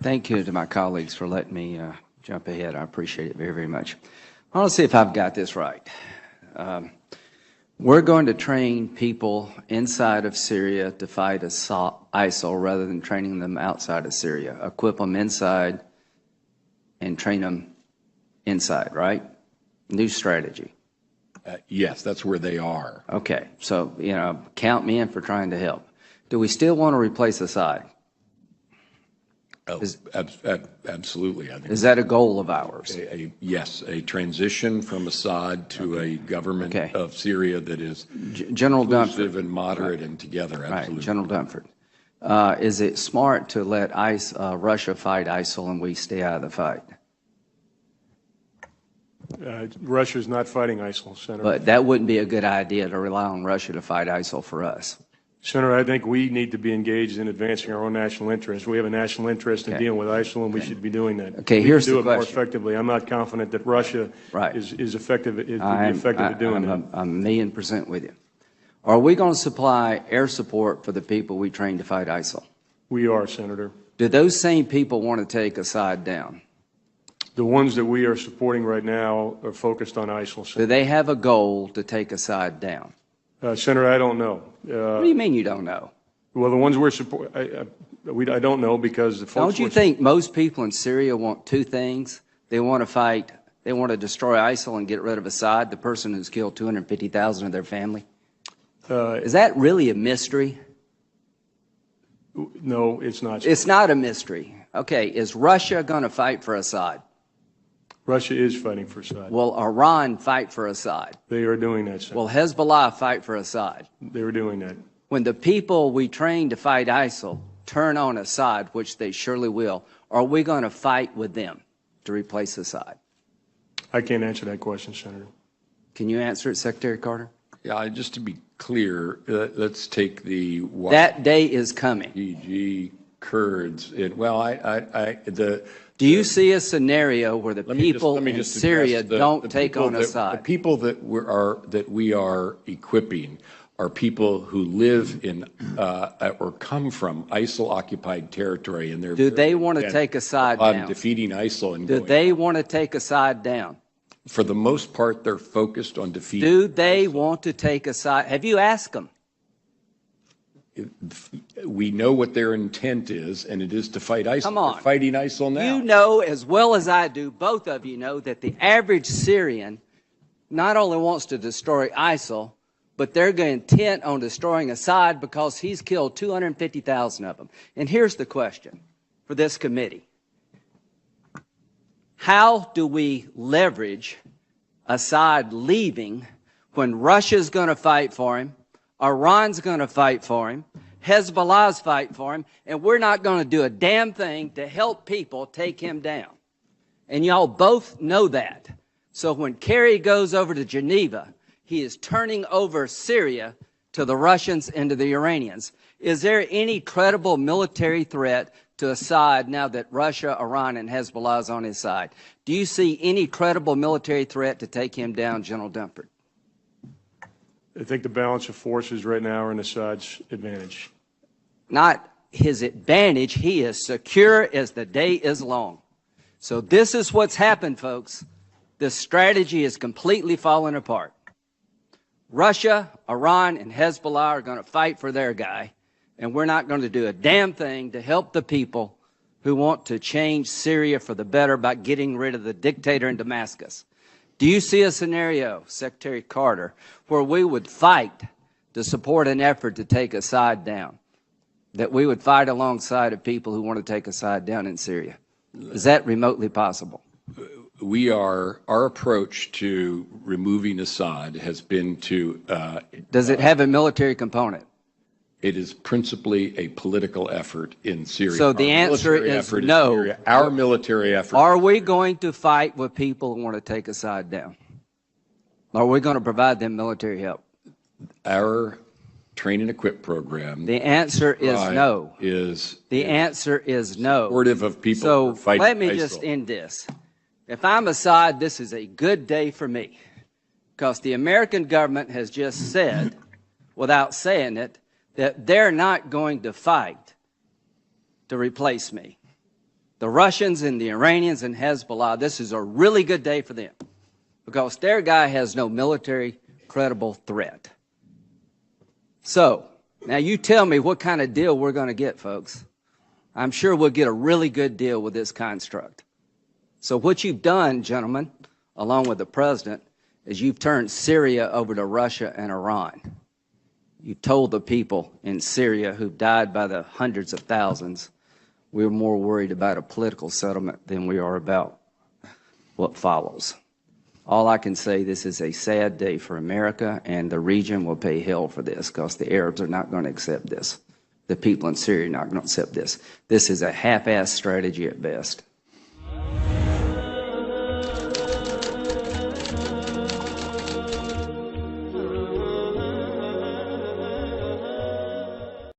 Thank you to my colleagues for letting me jump ahead. I appreciate it very, very much. I want to see if I've got this right. We're going to train people inside of Syria to fight ISIL rather than training them outside of Syria. Equip them inside and train them inside, right? New strategy. Yes, that's where they are. Okay, so, count me in for trying to help. Do we still want to replace Assad? Oh, absolutely. I think is that a goal of ours? Yes, a transition from Assad to a government of Syria that is General inclusive Dunford. And moderate and together. Absolutely. Right, General Dunford. Is it smart to let Russia fight ISIL and we stay out of the fight? Russia is not fighting ISIL, Senator. But that wouldn't be a good idea to rely on Russia to fight ISIL for us. Senator, I think we need to be engaged in advancing our own national interests. We have a national interest in dealing with ISIL, and we should be doing that. Okay, here's the question. We can do it more effectively. I'm not confident that Russia is effective at doing that. I'm 1,000,000% with you. Are we going to supply air support for the people we train to fight ISIL? We are, Senator. Do those same people want to take Assad down? The ones that we are supporting right now are focused on ISIL. Senator. Do they have a goal to take Assad down? Senator, I don't know. What do you mean you don't know? Well, the ones we're supporting, I don't know because the folks. Don't you think most people in Syria want two things? They want to fight, they want to destroy ISIL and get rid of Assad, the person who's killed 250,000 of their family? Is that really a mystery? No, it's not. It's not a mystery. Okay, is Russia going to fight for Assad? Russia is fighting for Assad. Will Iran fight for Assad? They are doing that, Senator. Will Hezbollah fight for Assad? They are doing that. When the people we train to fight ISIL turn on Assad, which they surely will, are we going to fight with them to replace Assad? I can't answer that question, Senator. Can you answer it, Secretary Carter? Yeah, just to be clear, let's take the that day is coming. YPG Kurds. Do you see a scenario where the people in Syria don't take on Assad? The people that we are equipping are people who live in or come from ISIL-occupied territory, and they're. Do they want to take Assad down? Defeating ISIL and. Do they want to take Assad down? For the most part, they're focused on defeating. Do they want to take Assad? Have you asked them? We know what their intent is, and it is to fight ISIL. Come on. They're fighting ISIL now. You know as well as I do, both of you know, that the average Syrian not only wants to destroy ISIL, but they're intent on destroying Assad because he's killed 250,000 of them. And here's the question for this committee. How do we leverage Assad leaving when Russia's going to fight for him, Iran's going to fight for him, Hezbollah's fight for him, and we're not going to do a damn thing to help people take him down? And y'all both know that. So when Kerry goes over to Geneva, he is turning over Syria to the Russians and to the Iranians. Is there any credible military threat to Assad now that Russia, Iran, and Hezbollah is on his side? Do you see any credible military threat to take him down, General Dunford? I think the balance of forces right now are in Assad's advantage. Not his advantage. He is secure as the day is long. So this is what's happened, folks. This strategy is completely falling apart. Russia, Iran, and Hezbollah are going to fight for their guy, and we're not going to do a damn thing to help the people who want to change Syria for the better by getting rid of the dictator in Damascus. Do you see a scenario, Secretary Carter, where we would fight to support an effort to take Assad down, that we would fight alongside of people who want to take Assad down in Syria? Is that remotely possible? Our approach to removing Assad has been to. Does it have a military component? It is principally a political effort in Syria. So the answer is no. Our military effort. Are we going to fight with people who want to take Assad down? Are we going to provide them military help? Our train and equip program. The answer is no. The answer is no. Supportive of people who fight So let me ISIL. just end this. If I'm Assad, this is a good day for me, because the American government has just said, without saying it, that they're not going to fight to replace me. the Russians and the Iranians and Hezbollah, this is a really good day for them because their guy has no military credible threat. So, now you tell me what kind of deal we're going to get, folks. I'm sure we'll get a really good deal with this construct. So what you've done, gentlemen, along with the president, is you've turned Syria over to Russia and Iran. You told the people in Syria who died by the hundreds of thousands, we're more worried about a political settlement than we are about what follows. All I can say, this is a sad day for America, and the region will pay hell for this because the Arabs are not going to accept this. The people in Syria are not going to accept this. This is a half-assed strategy at best.